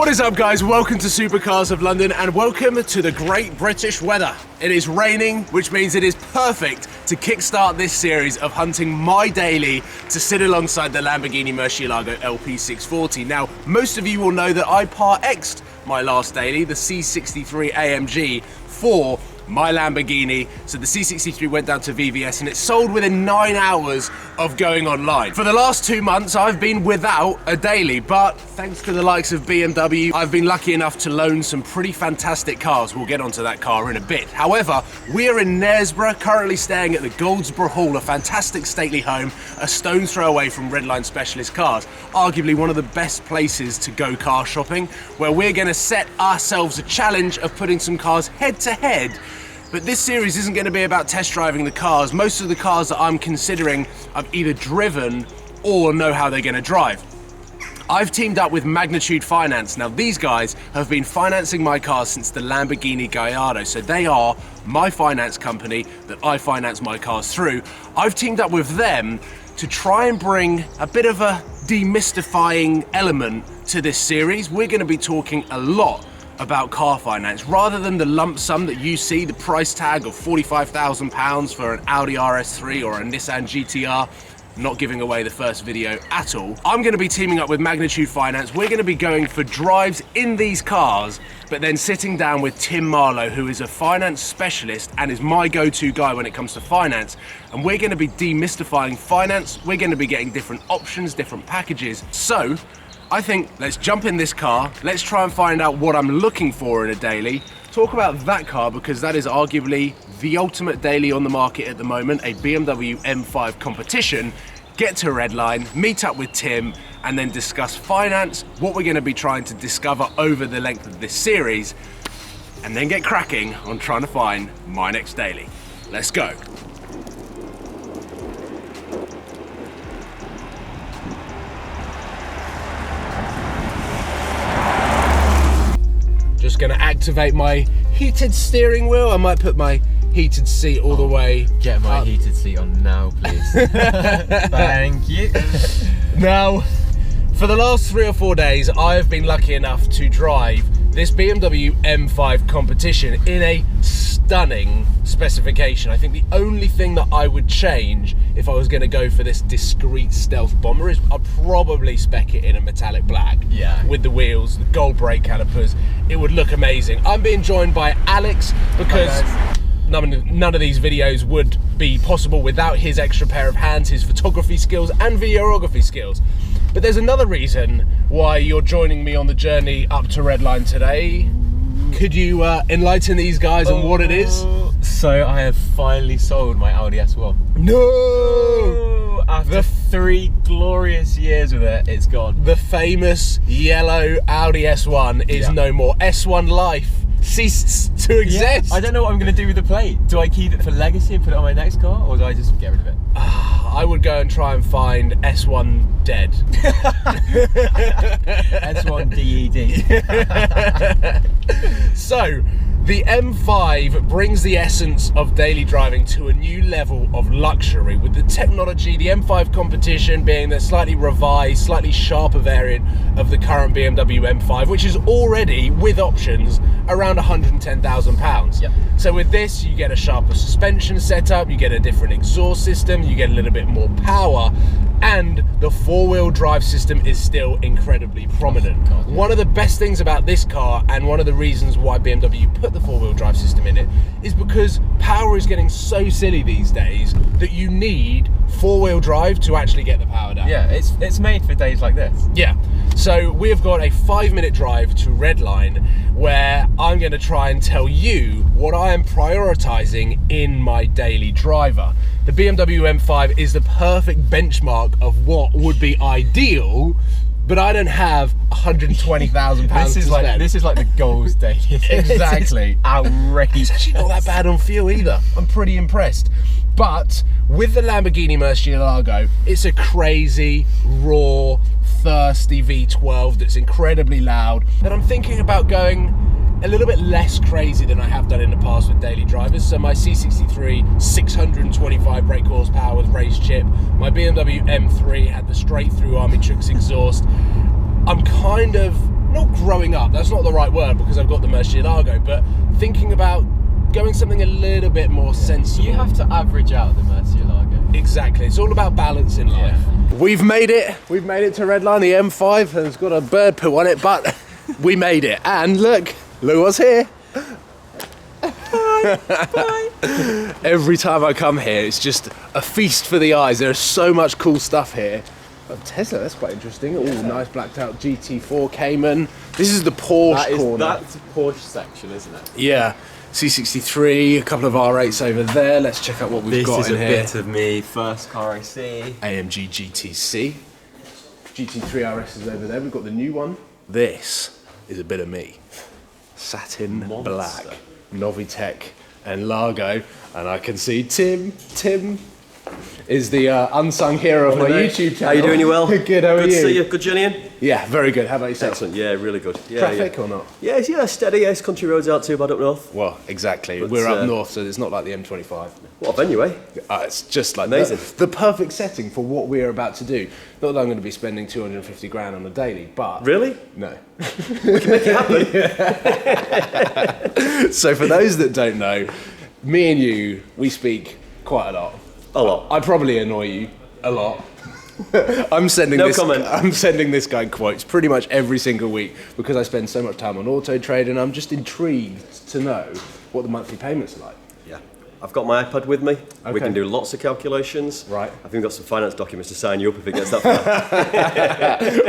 is up, guys? Welcome to Supercars of London and welcome to the great British weather. It is raining, which means it is perfect to kickstart this series of hunting my daily to sit alongside the Lamborghini Murcielago LP640. Now, most of you will know that I Part X'd my last daily, the C63 AMG, for my Lamborghini. So the C63 went down to VVS and it sold within 9 hours of going online. For the last 2 months, I've been without a daily, but thanks to the likes of BMW, I've been lucky enough to loan some pretty fantastic cars. We'll get onto that car in a bit. However, we are in Knaresborough, currently staying at the Goldsborough Hall, a fantastic stately home, a stone's throw away from Redline Specialist Cars, arguably one of the best places to go car shopping, where we're gonna set ourselves a challenge of putting some cars head to head. But this series isn't going to be about test driving the cars. Most of the cars that I'm considering I've either driven or know how they're going to drive. I've teamed up with Magnitude Finance. Now, these guys have been financing my cars since the Lamborghini Gallardo, so they are my finance company that I finance my cars through. I've teamed up with them to try and bring a bit of a demystifying element to this series. We're going to be talking a lot about car finance, rather than the lump sum that you see, the price tag of £45,000 for an Audi RS3 or a Nissan GTR. Not giving away the first video at all. I'm going to be teaming up with Magnitude Finance. We're going to be going for drives in these cars, but then sitting down with Tim Marlowe, who is a finance specialist and is my go-to guy when it comes to finance. And we're going to be demystifying finance. We're going to be getting different options, different packages. So I think let's jump in this car, let's try and find out what I'm looking for in a daily, talk about that car because that is arguably the ultimate daily on the market at the moment, a BMW M5 competition, get to Redline, meet up with Tim, and then discuss finance, what we're going to be trying to discover over the length of this series, and then get cracking on trying to find my next daily. Let's go. Just gonna activate my heated steering wheel. I might put my heated seat all the way. Get my heated seat on now, please. Thank you. Now, for the last 3 or 4 days, I have been lucky enough to drive this BMW M5 competition in a stunning specification. I think the only thing that I would change if I was going to go for this discreet stealth bomber is I'd probably spec it in a metallic black. Yeah. With the wheels, the gold brake calipers. It would look amazing. I'm being joined by Alex because none of these videos would be possible without his extra pair of hands, his photography skills and videography skills. But there's another reason why you're joining me on the journey up to Redline today. Could you enlighten these guys on what it is? So I have finally sold my Audi S1. No! After 3 glorious years with it, it's gone. The famous yellow Audi S1 is no more. S1 life ceased to exist. Yeah, I don't know what I'm going to do with the plate. Do I keep it for legacy and put it on my next car, or do I just get rid of it? I would go and try and find S1 dead. S1 DED. So, the M5 brings the essence of daily driving to a new level of luxury with the technology, the M5 competition being the slightly revised, slightly sharper variant of the current BMW M5, which is already, with options, around £110,000. Yep. So with this, you get a sharper suspension setup, you get a different exhaust system, you get a little bit more power, and the 4-wheel drive system is still incredibly prominent. Oh, God, yeah. One of the best things about this car, and one of the reasons why BMW put the 4-wheel drive system in it, is because power is getting so silly these days that you need 4-wheel drive to actually get the power down. Yeah, it's made for days like this. Yeah, so we've got a 5-minute drive to Redline where I'm going to try and tell you what I am prioritizing in my daily driver. The BMW M5 is the perfect benchmark of what would be ideal, but I don't have £120,000 to spend. This is like the goals daily. Exactly. Outrageous. It's actually not that bad on fuel either. I'm pretty impressed. But with the Lamborghini Murcielago, it's a crazy, raw, thirsty V12 that's incredibly loud, that I'm thinking about going a little bit less crazy than I have done in the past with daily drivers. So my C63, 625 brake horsepower with race chip. My BMW M3 had the straight through Army Tricks exhaust. I'm kind of not growing up, that's not the right word because I've got the Murcielago, but thinking about going something a little bit more sensible. You have to average out the Murcielago. Exactly, it's all about balance in life. Yeah. We've made it to Redline, the M5, and it's got a bird poo on it, but we made it. And look what's here. Bye. Every time I come here, it's just a feast for the eyes. There's so much cool stuff here. Oh, Tesla, that's quite interesting. Oh, nice blacked out GT4 Cayman. This is the Porsche corner. That's the Porsche section, isn't it? Yeah. C63, a couple of R8s over there. Let's check out what we've got in here. This is a bit of me, first car I see. AMG GTC. GT3 RS is over there. We've got the new one. This is a bit of me. Satin Monster. black, Novitec and Largo. And I can see Tim is the unsung hero of my YouTube channel. How you doing? You well? Good, how are you? Good to see you. Good journey in? Yeah, very good. How about yourself? Excellent. Yeah, really good. Yeah, Traffic or not? Yeah, steady. Yeah, country roads aren't too bad up north. Well, exactly. But, we're up north, so it's not like the M25. What a venue, eh? It's just like Amazing. the perfect setting for what we're about to do. Not that I'm going to be spending 250 grand on a daily, but... Really? No. We can make it happen. So for those that don't know, me and you, we speak quite a lot. A lot. I probably annoy you a lot. I'm sending this guy quotes pretty much every single week because I spend so much time on Auto Trade, and I'm just intrigued to know what the monthly payments are like. Yeah. I've got my iPad with me. Okay. We can do lots of calculations. Right. I've even got some finance documents to sign you up if it gets that far.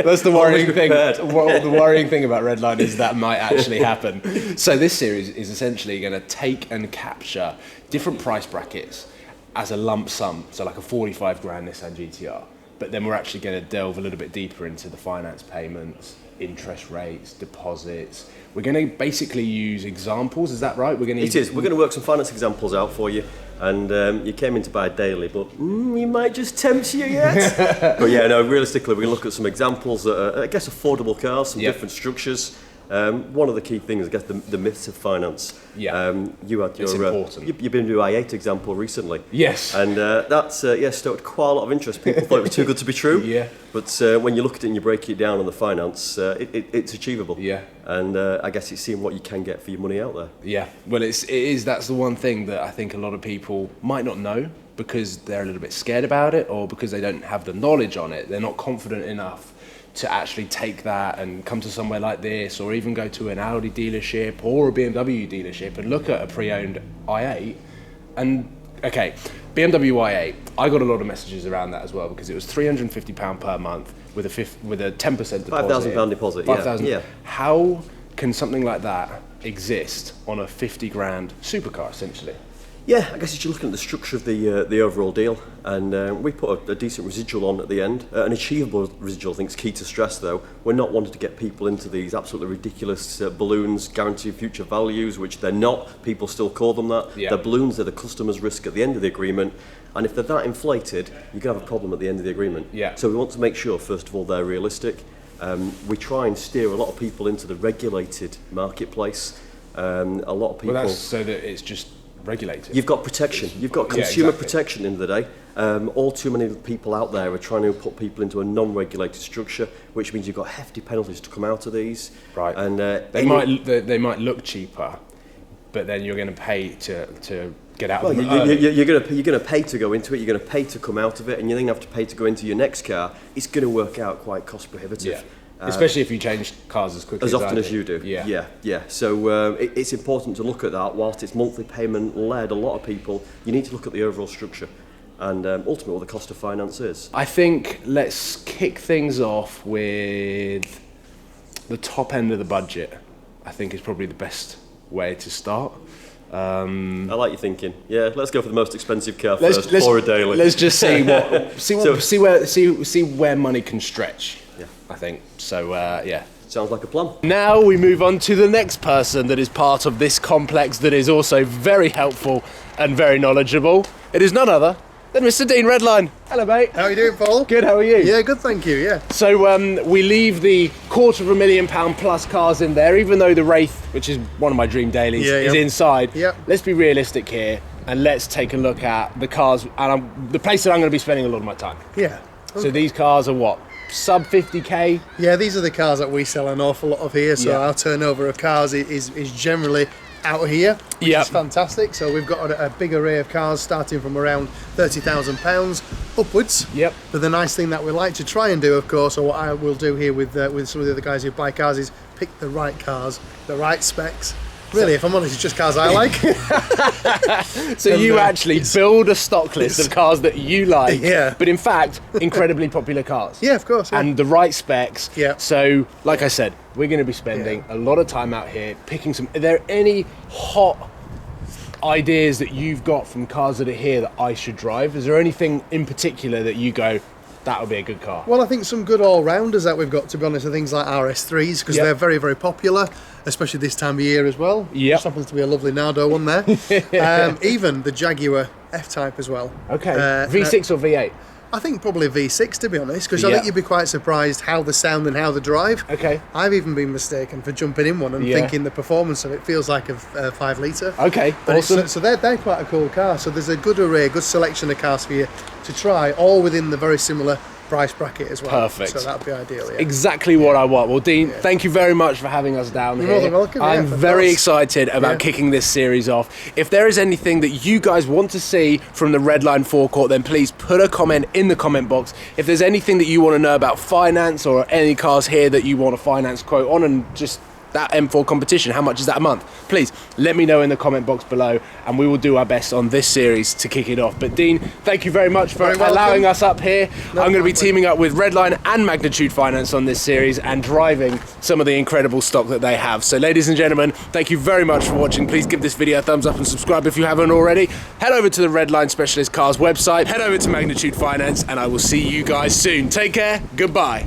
That's the worrying thing. prepared. The worrying thing about Redline is that might actually happen. So this series is essentially going to take and capture different price brackets as a lump sum, so like a 45 grand Nissan GTR. But then we're actually going to delve a little bit deeper into the finance payments, interest rates, deposits. We're going to basically use examples, is that right? We're going to We're going to work some finance examples out for you. And you came in to buy a daily, but we might just tempt you yet. But yeah, no, realistically, we're going to look at some examples that are, I guess, affordable cars, some different structures. One of the key things, I guess, the myths of finance. Yeah, you had your, it's important. You've been to I8 example recently. Yes. And that's stoked quite a lot of interest. People thought it was too good to be true. Yeah. But when you look at it and you break it down on the finance, it's achievable. Yeah. And I guess it's seeing what you can get for your money out there. Yeah, well, it is. That's the one thing that I think a lot of people might not know because they're a little bit scared about it, or because they don't have the knowledge on it. They're not confident enough to actually take that and come to somewhere like this, or even go to an Audi dealership or a BMW dealership and look at a pre-owned i8. And okay, BMW i8, I got a lot of messages around that as well because it was £350 per month with a 10% deposit. £5,000 deposit. £5,000. Yeah. How can something like that exist on a 50 grand supercar essentially? Yeah, I guess you're looking at the structure of the overall deal, and we put a decent residual on at the end. An achievable residual, I think, is key to stress, though. We're not wanting to get people into these absolutely ridiculous balloons, guaranteed future values, which they're not. People still call them that. Yeah. They're balloons, they're the customer's risk at the end of the agreement, and if they're that inflated, you're going to have a problem at the end of the agreement. Yeah. So we want to make sure, first of all, they're realistic. We try and steer a lot of people into the regulated marketplace. A lot of people... Well, that's so that it's just regulated. You've got protection. You've got consumer protection in the day. All too many people out there are trying to put people into a non-regulated structure, which means you've got hefty penalties to come out of these. Right. And they might look cheaper, but then you're going to pay to get out of it. You're going to pay to go into it. You're going to pay to come out of it, and you then have to pay to go into your next car. It's going to work out quite cost prohibitive. Yeah. Especially if you change cars as quickly as often as you do. Yeah. So it's important to look at that. Whilst it's monthly payment led, a lot of people, you need to look at the overall structure and ultimately what the cost of finance is. I think let's kick things off with the top end of the budget. I think is probably the best way to start. I like your thinking. Yeah, let's go for the most expensive car first, or a daily. Let's just see where money can stretch. Yeah, I think so. Yeah. Sounds like a plan. Now we move on to the next person that is part of this complex that is also very helpful and very knowledgeable. It is none other than Mr. Dean Redline. Hello, mate. How are you doing, Paul? Good, how are you? Yeah, good, thank you, yeah. So we leave the £250,000 plus cars in there, even though the Wraith, which is one of my dream dailies, is inside. Yep. Let's be realistic here and let's take a look at the cars and the place that I'm going to be spending a lot of my time. Yeah. So these cars are what? sub 50k. Yeah, these are the cars that we sell an awful lot of here. So Yeah. our turnover of cars is generally out here, which Yep. is fantastic. So we've got a big array of cars starting from around £30,000 upwards. Yep. But the nice thing that we like to try and do, of course, or what I will do here with some of the other guys who buy cars, is pick the right cars, the right specs. Really, if I'm honest, it's just cars I like. So And, you actually build a stock list of cars that you like, Yeah. but in fact, incredibly popular cars. Yeah, of course. Yeah. And the right specs. Yeah. So, like I said, we're going to be spending a lot of time out here picking some. Are there any hot ideas that you've got from cars that are here that I should drive? Is there anything in particular that you go, that would be a good car? Well, I think some good all-rounders that we've got, to be honest, are things like RS3s, because Yep. they're very, very popular, especially this time of year as well. Yep. Just happens to be a lovely Nardo one there. Even the Jaguar F-Type as well. Okay. Uh, V6 or V8? I think probably V6, to be honest, because I Yeah. think you'd be quite surprised how the sound and how the drive. Okay. I've even been mistaken for jumping in one and Yeah. thinking the performance of it feels like a 5 litre. Okay. But Awesome. so they're quite a cool car. So there's a good array, good selection of cars for you to try, all within the very similar price bracket as well. Perfect. So that'd be ideal. Yeah. Exactly what I want. Well, Dean, thank you very much for having us down You're here. more than welcome, I'm yeah, of very course. excited about Yeah. kicking this series off. If there is anything that you guys want to see from the Redline forecourt, then please put a comment in the comment box. If there's anything that you want to know about finance or any cars here that you want a finance quote on, and just that M4 competition, how much is that a month? Please let me know in the comment box below, and we will do our best on this series to kick it off. But Dean, thank you very much for Very welcome. allowing us up here. No I'm going to be problem. teaming up with Redline and Magnitude Finance on this series and driving some of the incredible stock that they have. So ladies and gentlemen, thank you very much for watching. Please give this video a thumbs up and subscribe if you haven't already. Head over to the Redline Specialist Cars website, head over to Magnitude Finance, and I will see you guys soon. Take care, goodbye.